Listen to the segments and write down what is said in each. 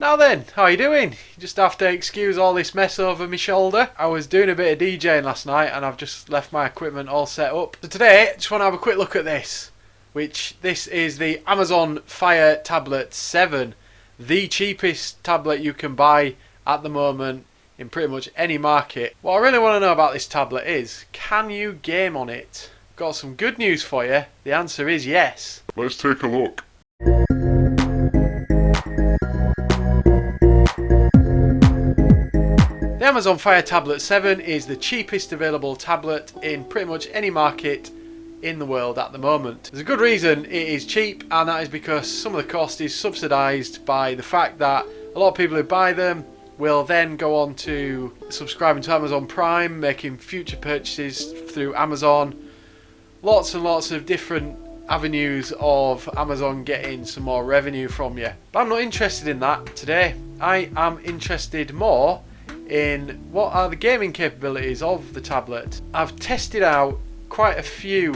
Now then, how are you doing? You just have to excuse all this mess over my shoulder. I was doing a bit of DJing last night and I've just left my equipment all set up. So today, just want to have a quick look at this. This is the Amazon Fire Tablet 7. The cheapest tablet you can buy at the moment in pretty much any market. What I really want to know about this tablet is, can you game on it? Got some good news for you. The answer is yes. Let's take a look. The Amazon Fire Tablet 7 is the cheapest available tablet in pretty much any market in the world at the moment. There's a good reason it is cheap, and that is because some of the cost is subsidised by the fact that a lot of people who buy them will then go on to subscribing to Amazon Prime, making future purchases through Amazon. Lots and lots of different avenues of Amazon getting some more revenue from you. But I'm not interested in that today. I am interested more in what are the gaming capabilities of the tablet. I've tested out quite a few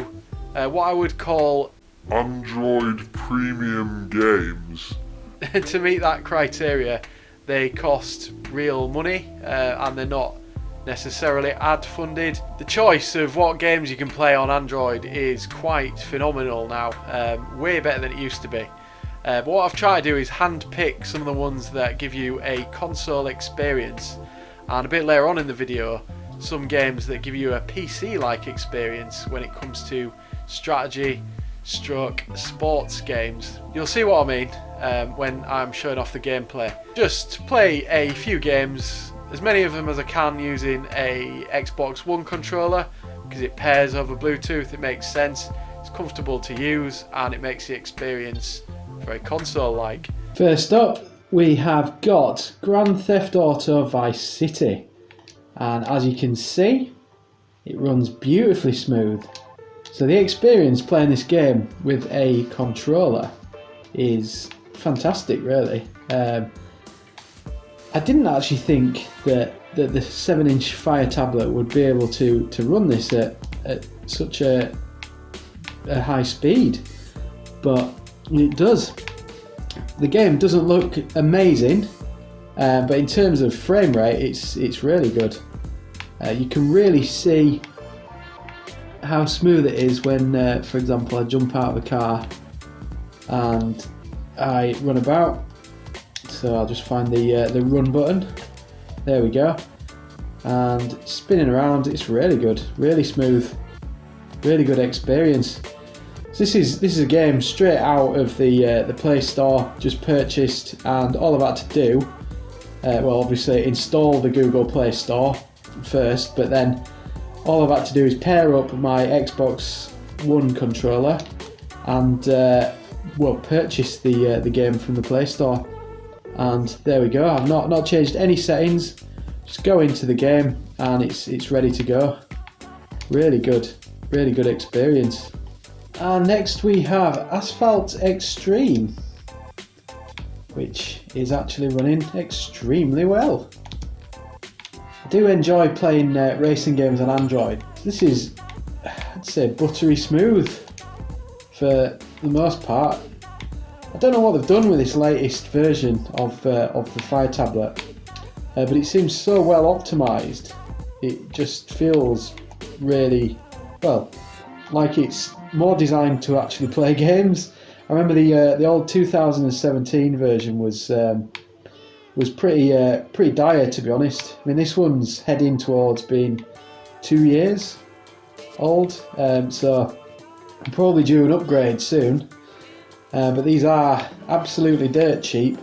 what I would call Android premium games. to meet that criteria. They cost real money and they're not necessarily ad funded. The choice of what games you can play on Android is quite phenomenal now, way better than it used to be. But what I've tried to do is hand pick some of the ones that give you a console experience, and a bit later on in the video some games that give you a PC-like experience when it comes to strategy stroke sports games. You'll see what I mean when I'm showing off the gameplay. Just play a few games, as many of them as I can, using a Xbox One controller because it pairs over Bluetooth. It makes sense, it's comfortable to use, and it makes the experience very console-like. First up, we have got Grand Theft Auto Vice City, and as you can see, it runs beautifully smooth. So the experience playing this game with a controller is fantastic, really. I didn't actually think that the 7-inch Fire tablet would be able to run this at such a high speed, but it does. The game doesn't look amazing, but in terms of frame rate, it's really good. You can really see how smooth it is when, for example, I jump out of a car and I run about. So I'll just find the run button. There we go. And spinning around, it's really good, really smooth, really good experience. So this is a game straight out of the Play Store, just purchased, and all I've had to do, well, obviously install the Google Play Store first, but then all I've had to do is pair up my Xbox One controller and purchase the game from the Play Store. And there we go. I've not changed any settings. Just go into the game and it's ready to go. Really good experience. And next we have Asphalt Extreme, which is actually running extremely well. I do enjoy playing racing games on Android. This is, I'd say, buttery smooth for the most part. I don't know what they've done with this latest version of the Fire tablet, but it seems so well optimised. It just feels really, well, like it's more designed to actually play games. I remember the old 2017 version was pretty dire, to be honest. I mean, this one's heading towards being 2 years old, so I'm probably due an upgrade soon. But these are absolutely dirt cheap.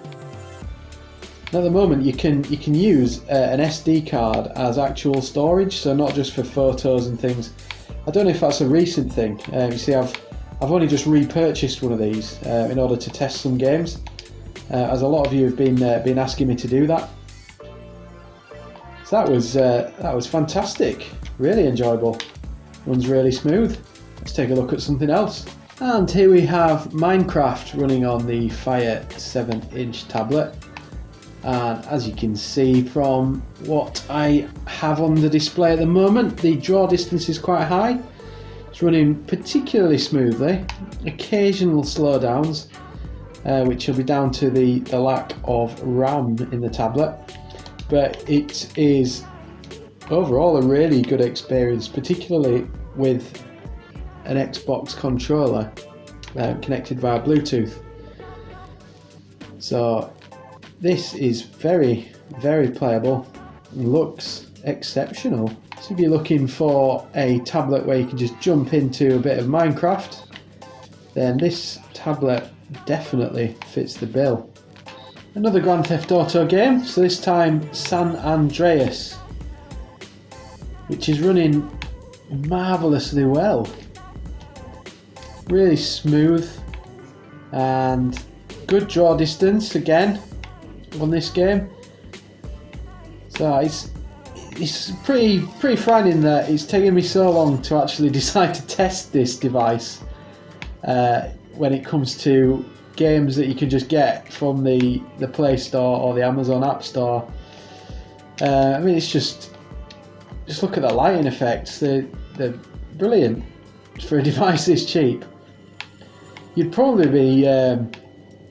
At the moment, you can use an SD card as actual storage, so not just for photos and things. I don't know if that's a recent thing. You see, I've only just repurchased one of these in order to test some games, as a lot of you have been asking me to do that. So that was fantastic. Really enjoyable. Runs really smooth. Let's take a look at something else. And here we have Minecraft running on the Fire 7-inch tablet. And as you can see from what I have on the display at the moment, the draw distance is quite high. It's running particularly smoothly, occasional slowdowns, which will be down to the lack of RAM in the tablet. But it is overall a really good experience, particularly with an Xbox controller connected via Bluetooth. So this is very, very playable and looks exceptional. So if you're looking for a tablet where you can just jump into a bit of Minecraft, then this tablet definitely fits the bill. Another Grand Theft Auto game, so this time San Andreas, which is running marvellously well. Really smooth and good draw distance again on this game. So it's pretty frightening that it's taken me so long to actually decide to test this device when it comes to games that you can just get from the Play Store or the Amazon App Store. I mean, it's just look at the lighting effects. They're brilliant for a device this cheap. You'd probably be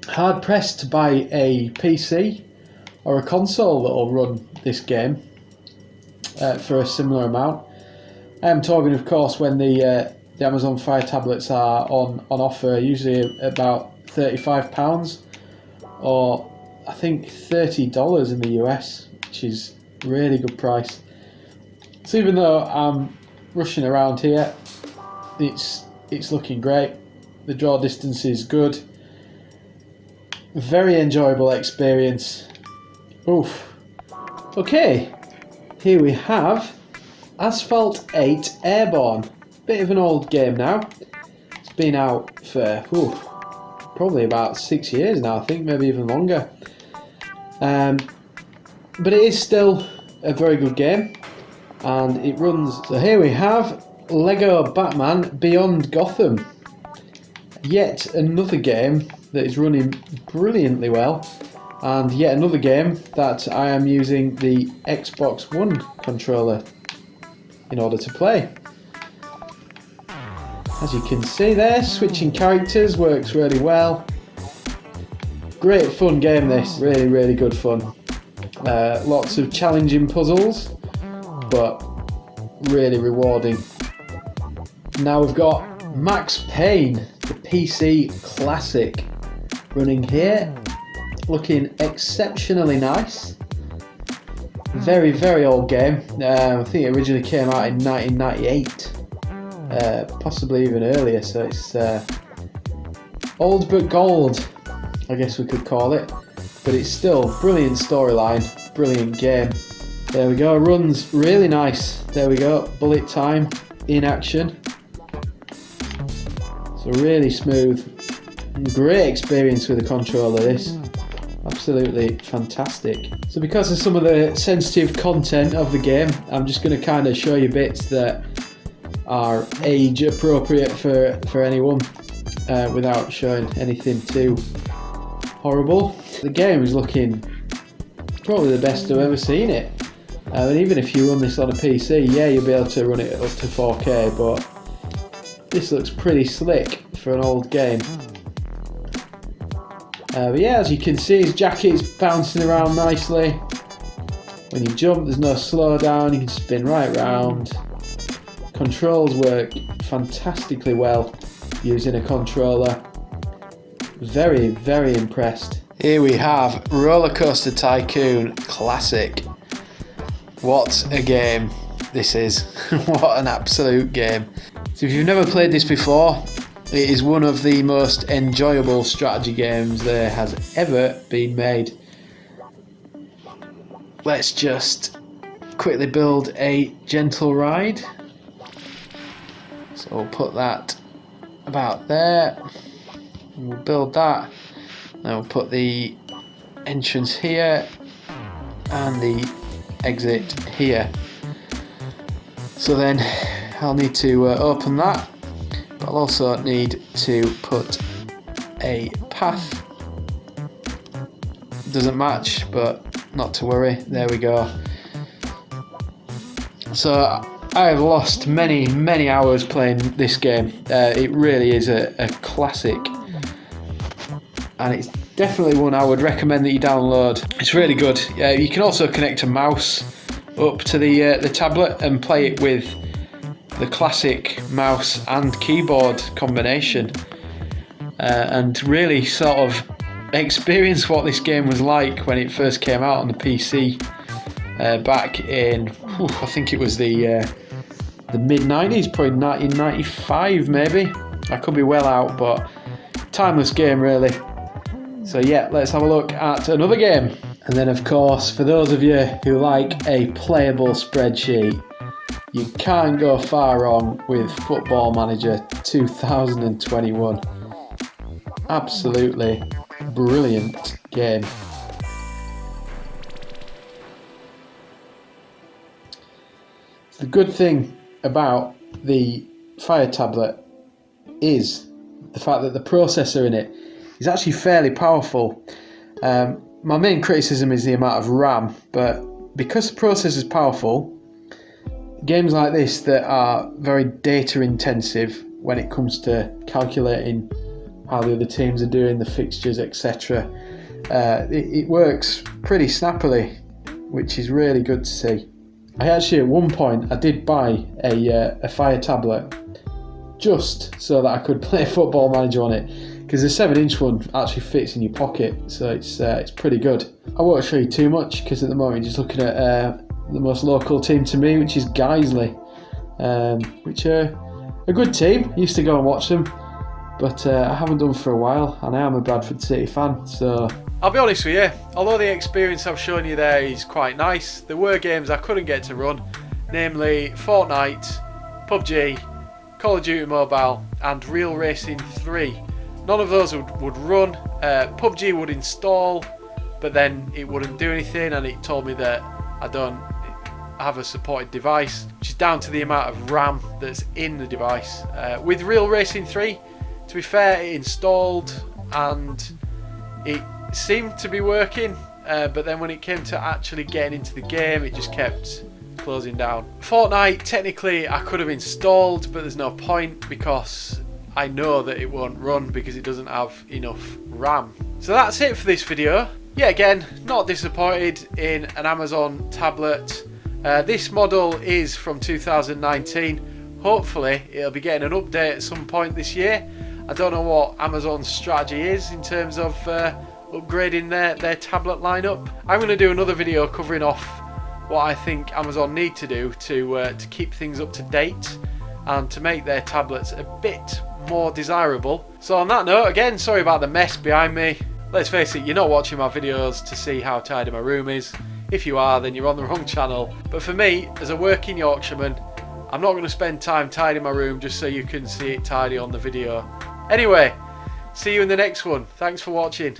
hard pressed to buy a PC or a console that will run this game for a similar amount. I am talking, of course, when the Amazon Fire tablets are on offer, usually about £35, or I think $30 in the US, which is a really good price. So even though I'm rushing around here, it's looking great. The draw distance is good. Very enjoyable experience. Oof. Okay, here we have Asphalt 8 Airborne. Bit of an old game now. It's been out for probably about 6 years now, I think, maybe even longer. But it is still a very good game, and it runs. So here we have Lego Batman Beyond Gotham. Yet another game that is running brilliantly well, and yet another game that I am using the Xbox One controller in order to play. As you can see there, switching characters works really well. Great fun game this, really good fun. Lots of challenging puzzles, but really rewarding. Now we've got Max Payne, the PC classic, running here, looking exceptionally nice. Very old game. I think it originally came out in 1998, possibly even earlier, so it's old but gold, I guess we could call it. But it's still brilliant storyline, brilliant game. There we go, runs really nice. There we go, bullet time in action. So really smooth, great experience with the controller this, absolutely fantastic. So because of some of the sensitive content of the game, I'm just going to kind of show you bits that are age appropriate for anyone without showing anything too horrible. The game is looking probably the best I've ever seen it. And even if you run this on a PC, yeah, you'll be able to run it up to 4K, but this looks pretty slick for an old game. But yeah, as you can see, his jacket's bouncing around nicely. When you jump, there's no slowdown, you can spin right round. Controls work fantastically well using a controller. Very impressed. Here we have Roller Coaster Tycoon Classic. What a game this is. What an absolute game. So if you've never played this before, it is one of the most enjoyable strategy games there has ever been made. Let's just quickly build a gentle ride. So we'll put that about there. And we'll build that. Then we'll put the entrance here and the exit here. So then I'll need to open that, but I'll also need to put a path. Doesn't match, but not to worry, there we go. So I have lost many hours playing this game. It really is a classic. and it's definitely one I would recommend that you download. It's really good. You can also connect a mouse up to the tablet and play it with the classic mouse and keyboard combination, and really sort of experience what this game was like when it first came out on the PC back in, I think it was the mid-90s, probably 1995 maybe. I could be well out, but timeless game really. So yeah, let's have a look at another game. And then of course, for those of you who like a playable spreadsheet, you can't go far wrong with Football Manager 2021. Absolutely brilliant game. The good thing about the Fire tablet is the fact that the processor in it is actually fairly powerful. My main criticism is the amount of RAM, but because the processor is powerful, games like this that are very data intensive when it comes to calculating how the other teams are doing, the fixtures, etc., it works pretty snappily, which is really good to see. I actually, at one point, I did buy a Fire tablet just so that I could play Football Manager on it, because the 7-inch one actually fits in your pocket, so it's pretty good. I won't show you too much because at the moment you're just looking at the most local team to me, which is Guiseley, which are a good team. Used to go and watch them, but I haven't done for a while, and I am a Bradford City fan, so... I'll be honest with you, although the experience I've shown you there is quite nice, there were games I couldn't get to run, namely Fortnite, PUBG, Call of Duty Mobile and Real Racing 3. None of those would run. PUBG would install, but then it wouldn't do anything, and it told me that I don't have a supported device, which is down to the amount of RAM that's in the device. With Real Racing 3, to be fair, it installed and it seemed to be working, but then when it came to actually getting into the game, it just kept closing down. Fortnite, technically I could have installed, but there's no point because I know that it won't run because it doesn't have enough RAM. So that's it for this video. Yeah, again, not disappointed in an Amazon tablet. This model is from 2019. Hopefully it'll be getting an update at some point this year. I don't know what Amazon's strategy is in terms of upgrading their tablet lineup. I'm going to do another video covering off what I think Amazon need to do to keep things up to date and to make their tablets a bit more desirable. So on that note, again, sorry about the mess behind me. Let's face it, you're not watching my videos to see how tidy my room is. If you are, then you're on the wrong channel. But for me, as a working Yorkshireman, I'm not going to spend time tidying my room just so you can see it tidy on the video. Anyway, see you in the next one. Thanks for watching.